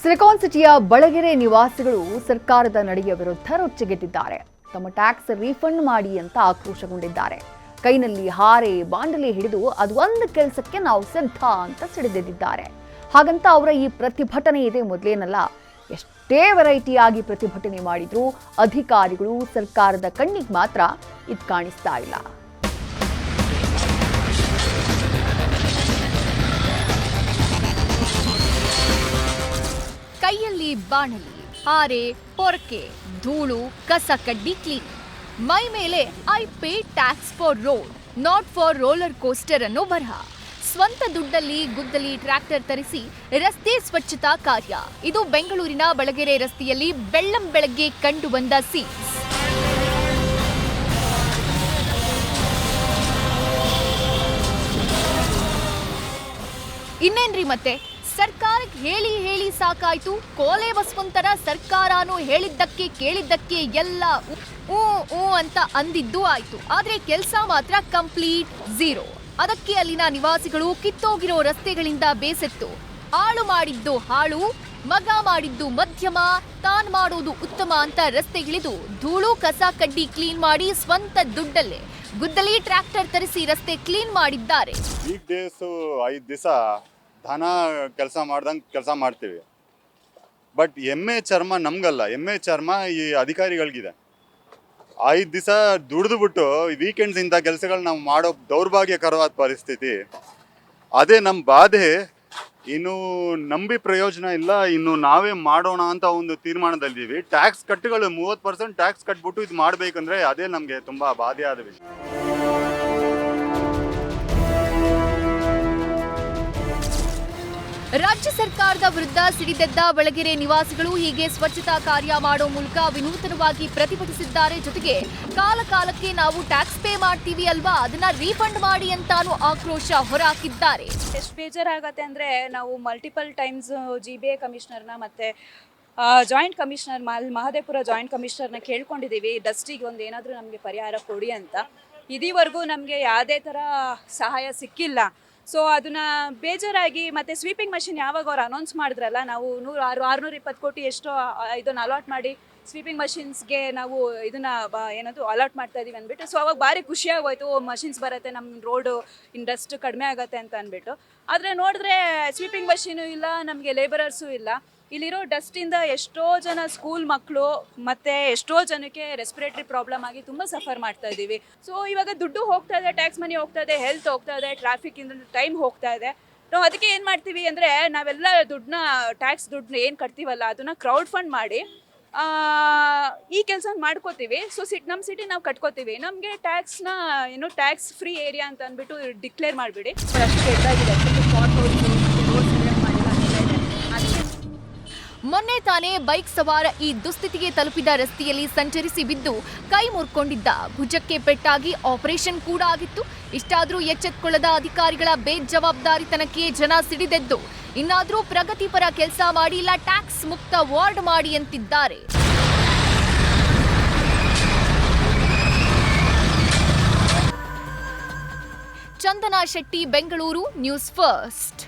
Silicon ಸಿಟಿಯ ಬಳಗೆರೆ ನಿವಾಸಿಗಳು ಸರ್ಕಾರದ ನಡೆಯ ವಿರುದ್ಧ ರೊಚ್ಚಿಗೆದ್ದಿದ್ದಾರೆ. ತಮ್ಮ ಟ್ಯಾಕ್ಸ್ ರೀಫಂಡ್ ಮಾಡಿ ಅಂತ ಆಕ್ರೋಶಗೊಂಡಿದ್ದಾರೆ. ಕೈನಲ್ಲಿ ಹಾರೆ ಬಾಂಡಲಿ ಹಿಡಿದು ಅದು ಒಂದು ಕೆಲಸಕ್ಕೆ ನಾವು ಸಿದ್ಧ ಅಂತ ಸಿಡಿದೆದ್ದಿದ್ದಾರೆ. ಹಾಗಂತ ಅವರ ಈ ಪ್ರತಿಭಟನೆ ಇದೆ ಮೊದಲೇನಲ್ಲ. ಎಷ್ಟೇ ವೆರೈಟಿಯಾಗಿ ಪ್ರತಿಭಟನೆ ಮಾಡಿದ್ರೂ ಅಧಿಕಾರಿಗಳು ಸರ್ಕಾರದ ಕಣ್ಣಿಗೆ ಮಾತ್ರ ಇದು ಕಾಣಿಸ್ತಾ ಇಲ್ಲ. ಕೈಯಲ್ಲಿ ಬಾಣಲಿ, ಹಾರೆ, ಪೊರಕೆ, ಧೂಳು, ಕಸ ಕಡ್ಡಿ ಕ್ಲೀನ್. ಮೈ ಮೇಲೆ I pay tax for road, not for roller coaster ಅನ್ನೋ ಬರಹ. ಸ್ವಂತ ದುಡ್ಡಲ್ಲಿ ಗುದ್ದಲಿ ಟ್ರ್ಯಾಕ್ಟರ್ ತರಿಸಿ ರಸ್ತೆ ಸ್ವಚ್ಛತಾ ಕಾರ್ಯ. ಇದು ಬೆಂಗಳೂರಿನ ಬಳಗೆರೆ ರಸ್ತೆಯಲ್ಲಿ ಬೆಳ್ಳಂಬೆಳಗ್ಗೆ ಕಂಡು ಬಂದ ಸೀನ್ಸ್. ಇನ್ನೇನ್ರಿ ಮತ್ತೆ, ಸರ್ಕಾರಕ್ಕೆ ಹೇಳಿ ಹೇಳಿ ಸಾಕಾಯ್ತು. ಕೋಲೆ ಬಸವಂತರ ಸರ್ಕಾರನೂ ಹೇಳಿದ್ದಕ್ಕೆ ಕೇಳಿದ್ದಕ್ಕೆ ಎಲ್ಲ ಊ ಅಂತ ಅಂದಿದ್ದು ಆಯ್ತು. ಆದ್ರೆ ಕೆಲಸ ಮಾತ್ರ ಕಂಪ್ಲೀಟ್ ಝೀರೋ. ಅದಕ್ಕೆ ಅಲ್ಲಿನ ನಿವಾಸಿಗಳು ಕಿತ್ತೋಗಿರೋ ರಸ್ತೆಗಳಿಂದ ಬೇಸತ್ತು ಹಾಳು ಮಾಡಿದ್ದು ಹಾಳು, ಮಗ ಮಾಡಿದ್ದು ಮಧ್ಯಮ, ತಾನ್ ಮಾಡೋದು ಉತ್ತಮ ಅಂತ ರಸ್ತೆಗಿಳಿದು ಧೂಳು ಕಸ ಕಡ್ಡಿ ಕ್ಲೀನ್ ಮಾಡಿ ಸ್ವಂತ ದುಡ್ಡಲ್ಲೇ ಗುದ್ದಲಿ ಟ್ರ್ಯಾಕ್ಟರ್ ತರಿಸಿ ರಸ್ತೆ ಕ್ಲೀನ್ ಮಾಡಿದ್ದಾರೆ. ವೀಕ್ ಡೇಸ್ 5 ದಿವಸ ದನ ಕೆಲಸ ಮಾಡ್ದಂಗೆ ಕೆಲಸ ಮಾಡ್ತೀವಿ. ಬಟ್ ಎಮ್ಮೆ ಚರ್ಮ ನಮ್ಗಲ್ಲ, ಎಮ್ಮೆ ಚರ್ಮ ಈ ಅಧಿಕಾರಿಗಳಿಗಿದೆ. 5 ದಿವಸ ದುಡಿದುಬಿಟ್ಟು ವೀಕೆಂಡ್ಸ್ ಇಂಥ ಕೆಲಸಗಳು ನಾವು ಮಾಡೋ ದೌರ್ಭಾಗ್ಯಕರವಾದ ಪರಿಸ್ಥಿತಿ. ಅದೇ ನಮ್ಮ ಬಾಧೆ. ಇನ್ನು ನಂಬಿ ಪ್ರಯೋಜನ ಇಲ್ಲ, ಇನ್ನು ನಾವೇ ಮಾಡೋಣ ಅಂತ ಒಂದು ತೀರ್ಮಾನದಲ್ಲಿದ್ದೀವಿ. ಟ್ಯಾಕ್ಸ್ ಕಟ್ಟುಗಳು 30% ಟ್ಯಾಕ್ಸ್ ಕಟ್ಬಿಟ್ಟು ಇದು ಮಾಡಬೇಕಂದ್ರೆ ಅದೇ ನಮಗೆ ತುಂಬ ಬಾಧೆಯಾದ ವಿಷಯ. ರಾಜ್ಯ ಸರ್ಕಾರದ ವಿರುದ್ಧ ಸಿಡಿದೆದ್ದ ಬಳಗೆರೆ ನಿವಾಸಿಗಳು ಹೀಗೆ ಸ್ವಚ್ಛತಾ ಕಾರ್ಯ ಮಾಡೋ ಮೂಲಕ ವಿನೂತನವಾಗಿ ಪ್ರತಿಭಟಿಸಿದ್ದಾರೆ. ಜೊತೆಗೆ ಕಾಲಕ್ಕೆ ನಾವು ಟ್ಯಾಕ್ಸ್ ಪೇ ಮಾಡ್ತೀವಿ ಅಲ್ವಾ, ಅದನ್ನ ರೀಫಂಡ್ ಮಾಡಿ ಅಂತಾನು ಆಕ್ರೋಶ ಹೊರಹಾಕಿದ್ದಾರೆ. ಎಷ್ಟು ಬೇಜಾರಾಗತ್ತೆ ಅಂದರೆ, ನಾವು ಮಲ್ಟಿಪಲ್ ಟೈಮ್ಸ್ GBA ಕಮಿಷನರ್ನ ಮತ್ತು ಜಾಯಿಂಟ್ ಕಮಿಷನರ್ ಮಹದೇವಪುರ ಜಾಯಿಂಟ್ ಕಮಿಷನರ್ನ ಕೇಳ್ಕೊಂಡಿದ್ದೀವಿ, ಡಸ್ಟಿಗೆ ಒಂದು ಏನಾದರೂ ನಮಗೆ ಪರಿಹಾರ ಕೊಡಿ ಅಂತ. ಇದುವರೆಗೂ ನಮಗೆ ಯಾವುದೇ ಥರ ಸಹಾಯ ಸಿಕ್ಕಿಲ್ಲ. ಸೊ ಅದನ್ನು ಬೇಜಾರಾಗಿ, ಮತ್ತು ಸ್ವೀಪಿಂಗ್ ಮಷಿನ್ ಯಾವಾಗ ಅವ್ರು ಅನೌನ್ಸ್ ಮಾಡಿದ್ರಲ್ಲ, ನಾವು 620 ಕೋಟಿ ಎಷ್ಟೋ ಇದನ್ನು ಅಲಾಟ್ ಮಾಡಿ ಸ್ವೀಪಿಂಗ್ ಮಷಿನ್ಸ್ಗೆ ನಾವು ಇದನ್ನು ಏನದು ಅಲಾಟ್ ಮಾಡ್ತಾ ಇದೀವಿ ಅಂದ್ಬಿಟ್ಟು. ಸೊ ಅವಾಗ ಭಾರಿ ಖುಷಿಯಾಗೋಯ್ತು, ಮಷಿನ್ಸ್ ಬರುತ್ತೆ, ನಮ್ಮ ರೋಡು ಡಸ್ಟ್ ಕಡಿಮೆ ಆಗುತ್ತೆ ಅಂತ ಅಂದ್ಬಿಟ್ಟು. ಆದರೆ ನೋಡಿದ್ರೆ ಸ್ವೀಪಿಂಗ್ ಮಷೀನು ಇಲ್ಲ, ನಮಗೆ ಲೇಬರರ್ಸು ಇಲ್ಲ. ಇಲ್ಲಿರೋ ಡಸ್ಟಿಂದ ಎಷ್ಟೋ ಜನ ಸ್ಕೂಲ್ ಮಕ್ಕಳು ಮತ್ತು ಎಷ್ಟೋ ಜನಕ್ಕೆ ರೆಸ್ಪಿರೇಟರಿ ಪ್ರಾಬ್ಲಮ್ ಆಗಿ ತುಂಬ ಸಫರ್ ಮಾಡ್ತಾ ಇದ್ದೀವಿ. ಸೊ ಇವಾಗ ದುಡ್ಡು ಹೋಗ್ತಾ ಇದೆ, ಟ್ಯಾಕ್ಸ್ ಮನಿ ಹೋಗ್ತಾ ಇದೆ, ಹೆಲ್ತ್ ಹೋಗ್ತಾ ಇದೆ, ಟ್ರಾಫಿಕಿಂದ ಟೈಮ್ ಹೋಗ್ತಾ ಇದೆ. ನಾವು ಅದಕ್ಕೆ ಏನು ಮಾಡ್ತೀವಿ ಅಂದರೆ, ನಾವೆಲ್ಲ ಟ್ಯಾಕ್ಸ್ ದುಡ್ಡನ್ನ ಏನು ಕಟ್ತೀವಲ್ಲ ಅದನ್ನು ಕ್ರೌಡ್ ಫಂಡ್ ಮಾಡಿ ಈ ಕೆಲಸ ಮಾಡ್ಕೋತೀವಿ. ಸೊ ನಮ್ಮ ಸಿಟಿ ನಾವು ಕಟ್ಕೋತೀವಿ. ನಮಗೆ ಟ್ಯಾಕ್ಸ್ನ ಟ್ಯಾಕ್ಸ್ ಫ್ರೀ ಏರಿಯಾ ಅಂತ ಅಂದ್ಬಿಟ್ಟು ಡಿಕ್ಲೇರ್ ಮಾಡಿಬಿಡಿ. ಅಷ್ಟು ಕೆಟ್ಟಾಗಿದೆ. ಮೊನ್ನೆ ತಾನೇ ಬೈಕ್ ಸವಾರ ಈ ದುಸ್ಥಿತಿಗೆ ತಲುಪಿದ ರಸ್ತೆಯಲ್ಲಿ ಸಂಚರಿಸಿ ಬಿದ್ದು ಕೈ ಮುರ್ಕೊಂಡಿದ್ದ. ಭುಜಕ್ಕೆ ಪೆಟ್ಟಾಗಿ ಆಪರೇಷನ್ ಕೂಡ ಆಗಿತ್ತು. ಇಷ್ಟಾದರೂ ಎಚ್ಚೆತ್ತುಕೊಳ್ಳದ ಅಧಿಕಾರಿಗಳ ಬೇಜವಾಬ್ದಾರಿತನಕ್ಕೆ ಜನ ಸಿಡಿದೆದ್ದು ಇನ್ನಾದರೂ ಪ್ರಗತಿಪರ ಕೆಲಸ ಮಾಡಿ ಇಲ್ಲ ಟ್ಯಾಕ್ಸ್ ಮುಕ್ತ ವಾರ್ಡ್ ಮಾಡಿ ಅಂತಿದ್ದಾರೆ. Chandana Shetty, Bengaluru, news first.